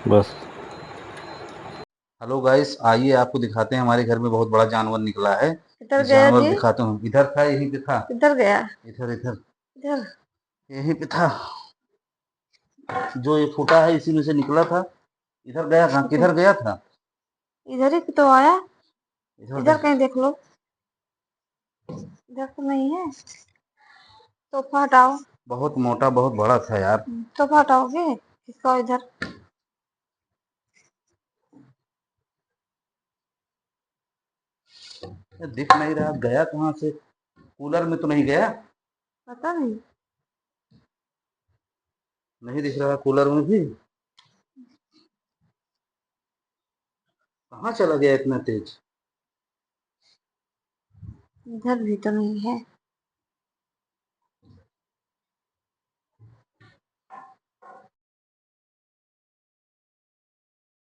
बस। Hello guys, आइए आपको दिखाते हैं हमारे घर में बहुत बड़ा जानवर निकला है। किधर इस गया जानवर जी? दिखाता हूँ। इधर था, यहीं पे था। किधर गया? इधर इधर, इधर? यहीं पे था। जो ये फूटा है इसी में से निकला था। इधर गया था, किधर? किधर गया था? इधर ही तो आया। इधर इधर देख। कहीं देख लो। इधर तो नहीं है। सोफा हटाओ। बहुत मोटा, बहुत बड़ा था यार। सोफा हटाओगे इसको इधर। ये दिख नहीं रहा, गया कहाँ से? कूलर में तो नहीं गया? पता नहीं। नहीं दिख रहा कूलर में भी। कहाँ चला गया इतना तेज? इधर भी तो नहीं है।